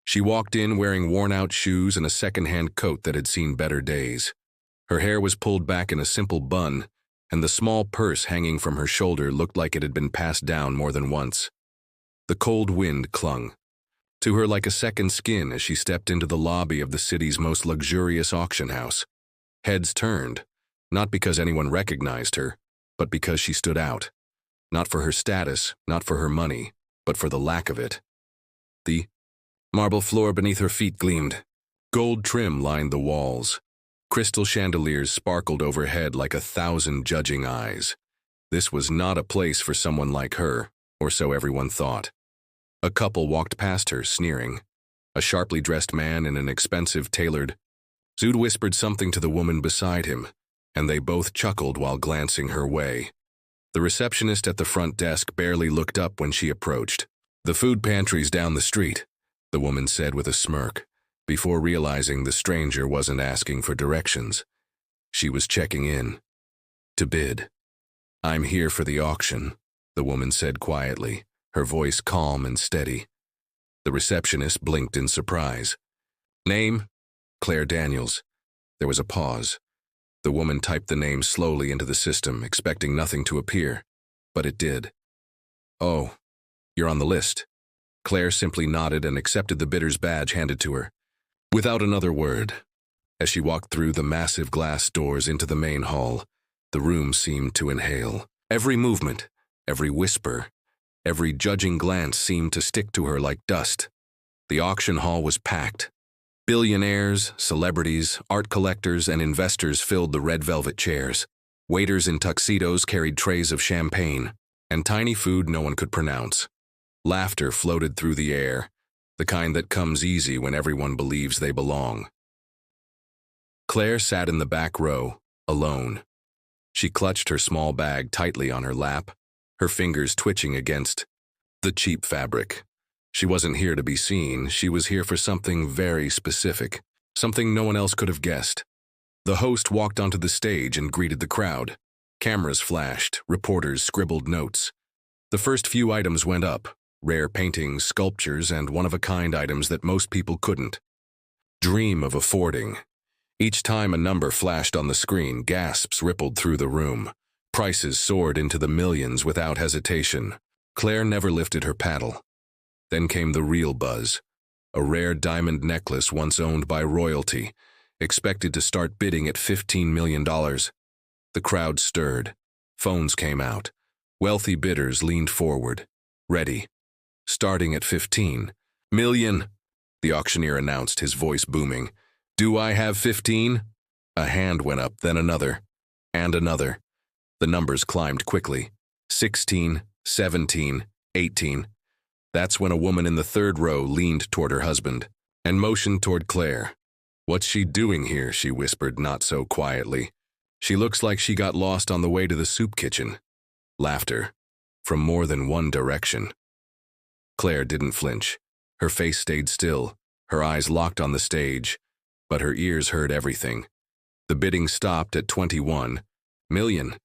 She walked in wearing worn-out shoes and a second-hand coat that had seen better days. Her hair was pulled back in a simple bun, and the small purse hanging from her shoulder looked like it had been passed down more than once. The cold wind clung to her like a second skin as she stepped into the lobby of the city's most luxurious auction house. Heads turned, not because anyone recognized her, but because she stood out. Not for her status, not for her money, but for the lack of it. The marble floor beneath her feet gleamed. Gold trim lined the walls. Crystal chandeliers sparkled overhead like 1,000 judging eyes. This was not a place for someone like her, or so everyone thought. A couple walked past her, sneering. A sharply dressed man in an expensive tailored suit whispered something to the woman beside him, and they both chuckled while glancing her way. The receptionist at the front desk barely looked up when she approached. "The food pantry's down the street," the woman said with a smirk, before realizing the stranger wasn't asking for directions. She was checking in. To bid. "I'm here for the auction," the woman said quietly, her voice calm and steady. The receptionist blinked in surprise. "Name?" "Claire Daniels." There was a pause. The woman typed the name slowly into the system, expecting nothing to appear, but it did. "Oh, you're on the list." Claire simply nodded and accepted the bidder's badge handed to her, without another word. As she walked through the massive glass doors into the main hall, the room seemed to inhale. Every movement, every whisper, every judging glance seemed to stick to her like dust. The auction hall was packed. Billionaires, celebrities, art collectors, and investors filled the red velvet chairs. Waiters in tuxedos carried trays of champagne, and tiny food no one could pronounce. Laughter floated through the air, the kind that comes easy when everyone believes they belong. Claire sat in the back row, alone. She clutched her small bag tightly on her lap, her fingers twitching against the cheap fabric. She wasn't here to be seen, she was here for something very specific, something no one else could have guessed. The host walked onto the stage and greeted the crowd. Cameras flashed, reporters scribbled notes. The first few items went up, rare paintings, sculptures, and one-of-a-kind items that most people couldn't dream of affording. Each time a number flashed on the screen, gasps rippled through the room. Prices soared into the millions without hesitation. Claire never lifted her paddle. Then came the real buzz. A rare diamond necklace once owned by royalty, expected to start bidding at $15 million. The crowd stirred. Phones came out. Wealthy bidders leaned forward. Ready. "Starting at 15 million, the auctioneer announced, his voice booming. "Do I have 15? A hand went up, then another, and another. The numbers climbed quickly. 16, 17, 18. That's when a woman in the third row leaned toward her husband and motioned toward Claire. "What's she doing here?" she whispered, not so quietly. "She looks like she got lost on the way to the soup kitchen." Laughter, from more than one direction. Claire didn't flinch. Her face stayed still, her eyes locked on the stage, but her ears heard everything. The bidding stopped at 21 million.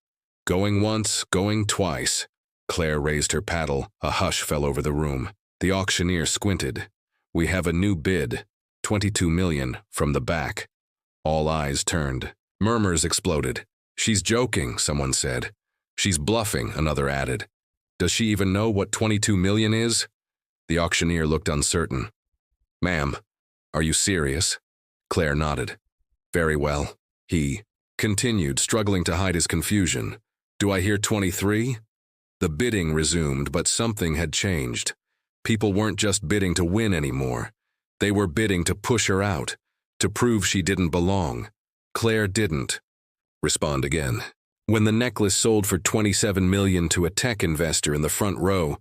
Going once, going twice. Claire raised her paddle. A hush fell over the room. The auctioneer squinted. "We have a new bid, 22 million, from the back." All eyes turned. Murmurs exploded. "She's joking," someone said. "She's bluffing," another added. "Does she even know what 22 million is?" The auctioneer looked uncertain. "Ma'am, are you serious?" Claire nodded. "Very well." He continued, struggling to hide his confusion. "Do I hear 23? The bidding resumed, but something had changed. People weren't just bidding to win anymore. They were bidding to push her out, to prove she didn't belong. Claire didn't respond again. When the necklace sold for 27 million to a tech investor in the front row,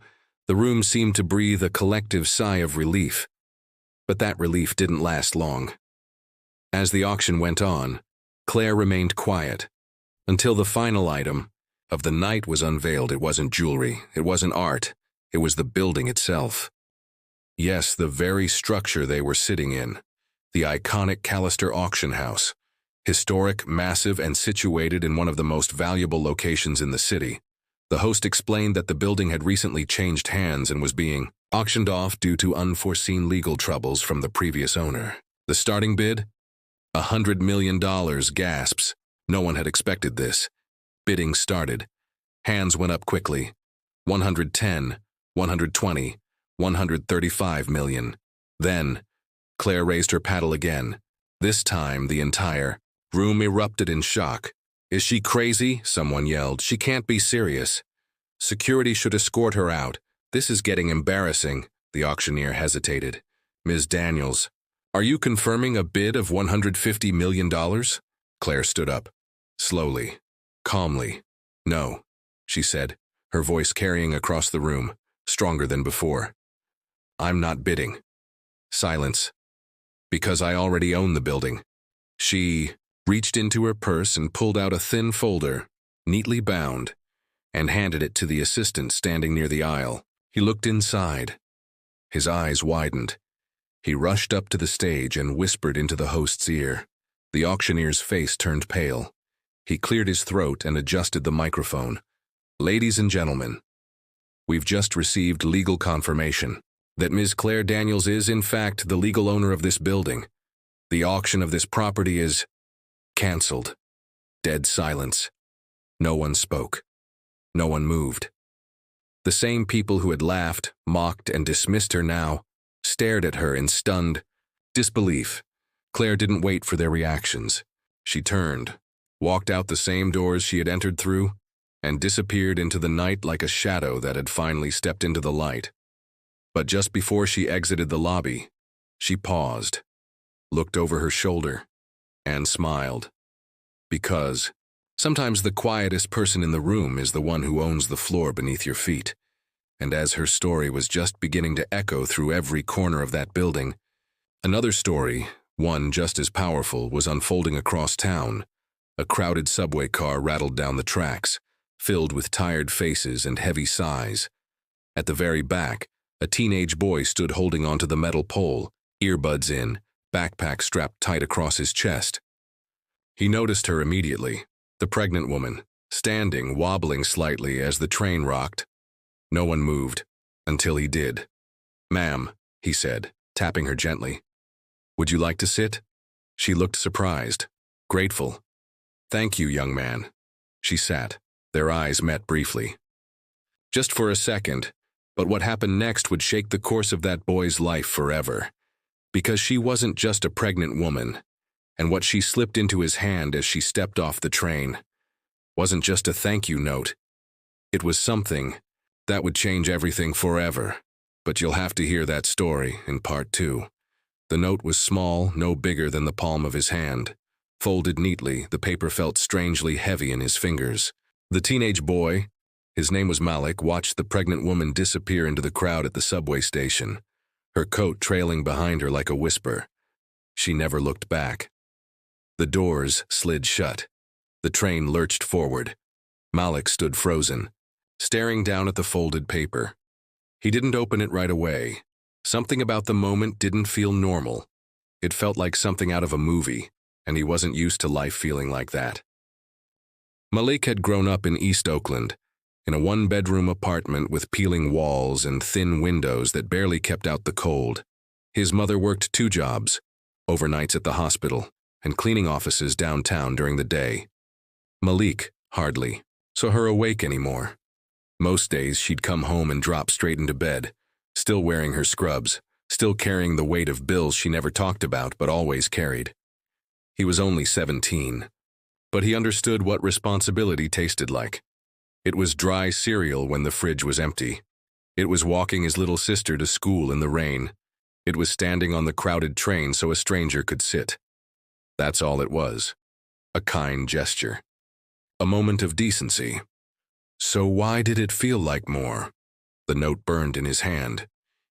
the room seemed to breathe a collective sigh of relief. But that relief didn't last long. As the auction went on, Claire remained quiet, until the final item of the night was unveiled. It wasn't jewelry, it wasn't art, it was the building itself. Yes, the very structure they were sitting in, the iconic Callister auction house, historic, massive, and situated in one of the most valuable locations in the city. The host explained that the building had recently changed hands and was being auctioned off due to unforeseen legal troubles from the previous owner. The starting bid? $100 million, gasps. No one had expected this. Bidding started. Hands went up quickly. 110, 120, 135 million. Then, Claire raised her paddle again. This time, the entire room erupted in shock. "Is she crazy?" someone yelled. "She can't be serious. Security should escort her out. This is getting embarrassing." The auctioneer hesitated. "Ms. Daniels, are you confirming a bid of $150 million? Claire stood up. Slowly, calmly. "No," she said, her voice carrying across the room, stronger than before. "I'm not bidding." Silence. "Because I already own the building." She reached into her purse and pulled out a thin folder, neatly bound, and handed it to the assistant standing near the aisle. He looked inside. His eyes widened. He rushed up to the stage and whispered into the host's ear. The auctioneer's face turned pale. He cleared his throat and adjusted the microphone. "Ladies and gentlemen, we've just received legal confirmation that Ms. Claire Daniels is, in fact, the legal owner of this building. The auction of this property is canceled." Dead silence. No one spoke. No one moved. The same people who had laughed, mocked, and dismissed her now stared at her in stunned disbelief. Claire didn't wait for their reactions. She turned, walked out the same doors she had entered through, and disappeared into the night like a shadow that had finally stepped into the light. But just before she exited the lobby, she paused, looked over her shoulder, and smiled. Because sometimes the quietest person in the room is the one who owns the floor beneath your feet. And as her story was just beginning to echo through every corner of that building, another story, one just as powerful, was unfolding across town. A crowded subway car rattled down the tracks, filled with tired faces and heavy sighs. At the very back, a teenage boy stood holding onto the metal pole, earbuds in, backpack strapped tight across his chest. He noticed her immediately, the pregnant woman, standing, wobbling slightly as the train rocked. No one moved, until he did. "Ma'am," he said, tapping her gently. "Would you like to sit?" She looked surprised, grateful. "Thank you, young man." She sat. Their eyes met briefly. Just for a second, but what happened next would shake the course of that boy's life forever. Because she wasn't just a pregnant woman, and what she slipped into his hand as she stepped off the train wasn't just a thank you note. It was something that would change everything forever. But you'll have to hear that story in part 2. The note was small, no bigger than the palm of his hand. Folded neatly, the paper felt strangely heavy in his fingers. The teenage boy, his name was Malik, watched the pregnant woman disappear into the crowd at the subway station, her coat trailing behind her like a whisper. She never looked back. The doors slid shut. The train lurched forward. Malik stood frozen, staring down at the folded paper. He didn't open it right away. Something about the moment didn't feel normal. It felt like something out of a movie, and he wasn't used to life feeling like that. Malik had grown up in East Oakland, in a one-bedroom apartment with peeling walls and thin windows that barely kept out the cold. His mother worked 2 jobs, overnights at the hospital and cleaning offices downtown during the day. Malik hardly saw her awake anymore. Most days she'd come home and drop straight into bed, still wearing her scrubs, still carrying the weight of bills she never talked about but always carried. He was only 17, but he understood what responsibility tasted like. It was dry cereal when the fridge was empty. It was walking his little sister to school in the rain. It was standing on the crowded train so a stranger could sit. That's all it was. A kind gesture. A moment of decency. So why did it feel like more? The note burned in his hand.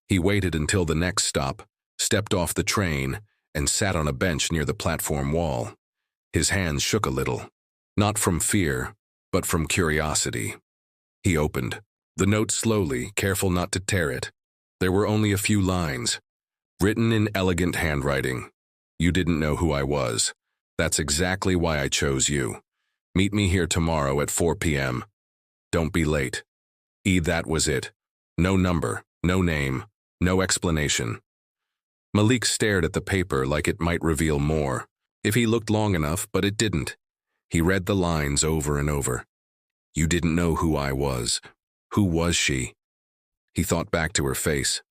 He waited until the next stop, stepped off the train, and sat on a bench near the platform wall. His hands shook a little, not from fear, but from curiosity. He opened the note slowly, careful not to tear it. There were only a few lines, written in elegant handwriting. "You didn't know who I was. That's exactly why I chose you. Meet me here tomorrow at 4 p.m. Don't be late. That was it. No number, no name, no explanation. Malik stared at the paper like it might reveal more, if he looked long enough, but it didn't. He read the lines over and over. You didn't know who I was. Who was she? He thought back to her face.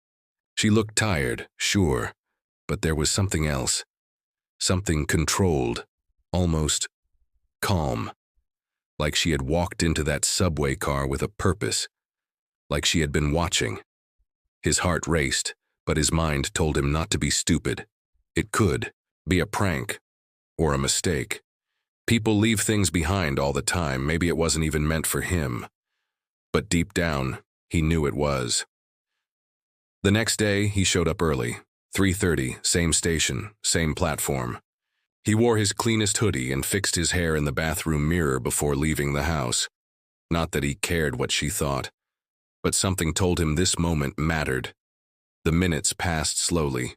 She looked tired, sure, but there was something else. Something controlled, almost calm. Like she had walked into that subway car with a purpose. Like she had been watching. His heart raced, but his mind told him not to be stupid. It could be a prank or a mistake. People leave things behind all the time. Maybe it wasn't even meant for him. But deep down, he knew it was. The next day, he showed up early. 3:30, same station, same platform. He wore his cleanest hoodie and fixed his hair in the bathroom mirror before leaving the house. Not that he cared what she thought, but something told him this moment mattered. The minutes passed slowly.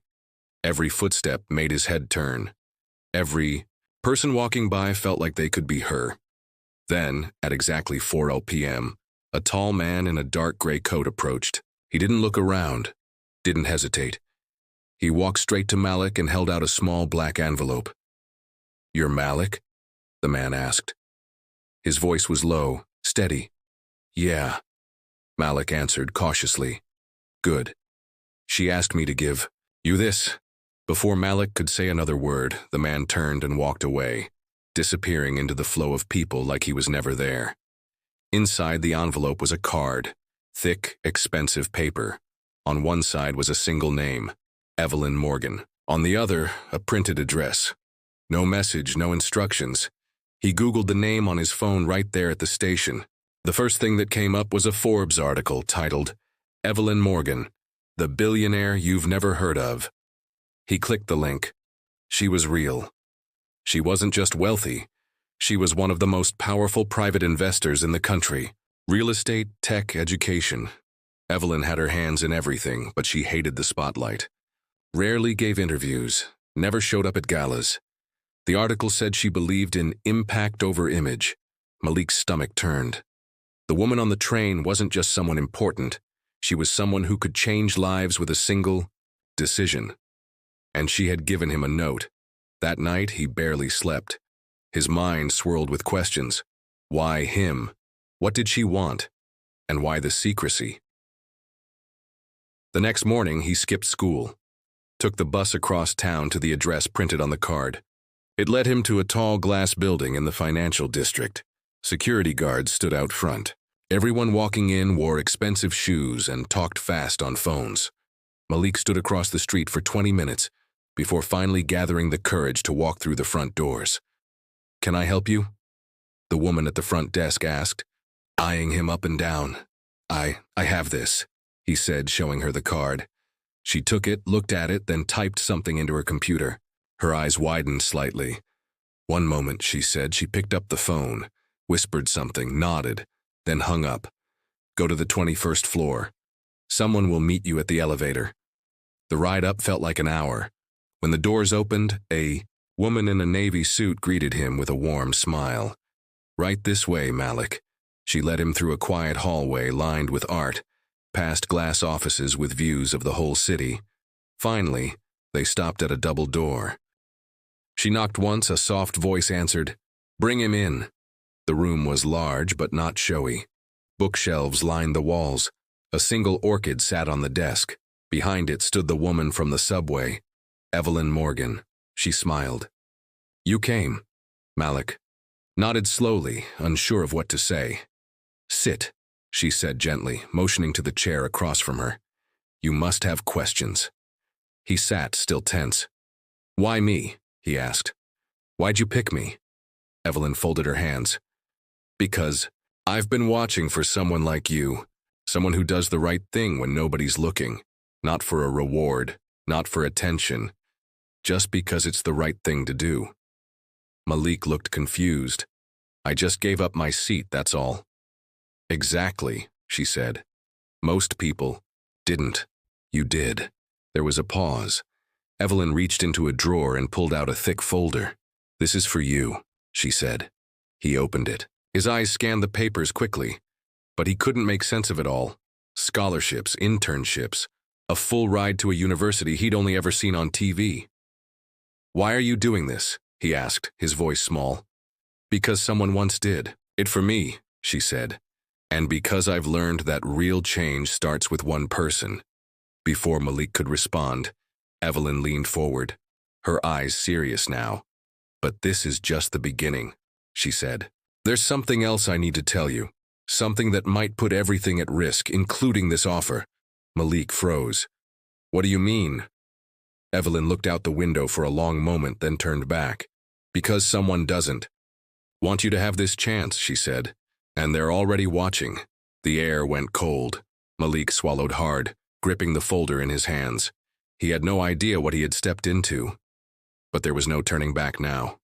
Every footstep made his head turn. Every person walking by felt like they could be her. Then, at exactly 4:00 p.m., a tall man in a dark gray coat approached. He didn't look around, didn't hesitate. He walked straight to Malik and held out a small black envelope. "You're Malik?" the man asked. His voice was low, steady. "Yeah," Malik answered cautiously. "Good. She asked me to give you this." Before Malik could say another word, the man turned and walked away, disappearing into the flow of people like he was never there. Inside the envelope was a card, thick, expensive paper. On one side was a single name, Evelyn Morgan. On the other, a printed address. No message, no instructions. He Googled the name on his phone right there at the station. The first thing that came up was a Forbes article titled, "Evelyn Morgan, the billionaire you've never heard of." He clicked the link. She was real. She wasn't just wealthy. She was one of the most powerful private investors in the country. Real estate, tech, education. Evelyn had her hands in everything, but she hated the spotlight. Rarely gave interviews, never showed up at galas. The article said she believed in impact over image. Malik's stomach turned. The woman on the train wasn't just someone important. She was someone who could change lives with a single decision. And she had given him a note. That night, he barely slept. His mind swirled with questions. Why him? What did she want? And why the secrecy? The next morning, he skipped school. Took the bus across town to the address printed on the card. It led him to a tall glass building in the financial district. Security guards stood out front. Everyone walking in wore expensive shoes and talked fast on phones. Malik stood across the street for 20 minutes before finally gathering the courage to walk through the front doors. "Can I help you?" the woman at the front desk asked, eyeing him up and down. I have this," he said, showing her the card. She took it, looked at it, then typed something into her computer. Her eyes widened slightly. "One moment," she said. She picked up the phone, whispered something, nodded, then hung up. "Go to the 21st floor. Someone will meet you at the elevator." The ride up felt like an hour. When the doors opened, a woman in a navy suit greeted him with a warm smile. "Right this way, Malik." She led him through a quiet hallway lined with art, past glass offices with views of the whole city. Finally, they stopped at a double door. She knocked once, a soft voice answered, "Bring him in." The room was large but not showy. Bookshelves lined the walls. A single orchid sat on the desk. Behind it stood the woman from the subway, Evelyn Morgan. She smiled. "You came." Malik nodded slowly, unsure of what to say. "Sit," she said gently, motioning to the chair across from her. "You must have questions." He sat, still tense. "Why me?" he asked. "Why'd you pick me?" Evelyn folded her hands. "Because I've been watching for someone like you, someone who does the right thing when nobody's looking, not for a reward, not for attention, just because it's the right thing to do." Malik looked confused. "I just gave up my seat, that's all." "Exactly," she said. "Most people didn't. You did." There was a pause. Evelyn reached into a drawer and pulled out a thick folder. "This is for you," she said. He opened it. His eyes scanned the papers quickly. But he couldn't make sense of it all. Scholarships, internships, a full ride to a university he'd only ever seen on TV. "Why are you doing this?" he asked, his voice small. "Because someone once did. It for me," she said. "And because I've learned that real change starts with one person." Before Malik could respond, Evelyn leaned forward, her eyes serious now. "But this is just the beginning," she said. "There's something else I need to tell you. Something that might put everything at risk, including this offer." Malik froze. "What do you mean?" Evelyn looked out the window for a long moment, then turned back. "Because someone doesn't want you to have this chance," she said. "And they're already watching." The air went cold. Malik swallowed hard, gripping the folder in his hands. He had no idea what he had stepped into. But there was no turning back now.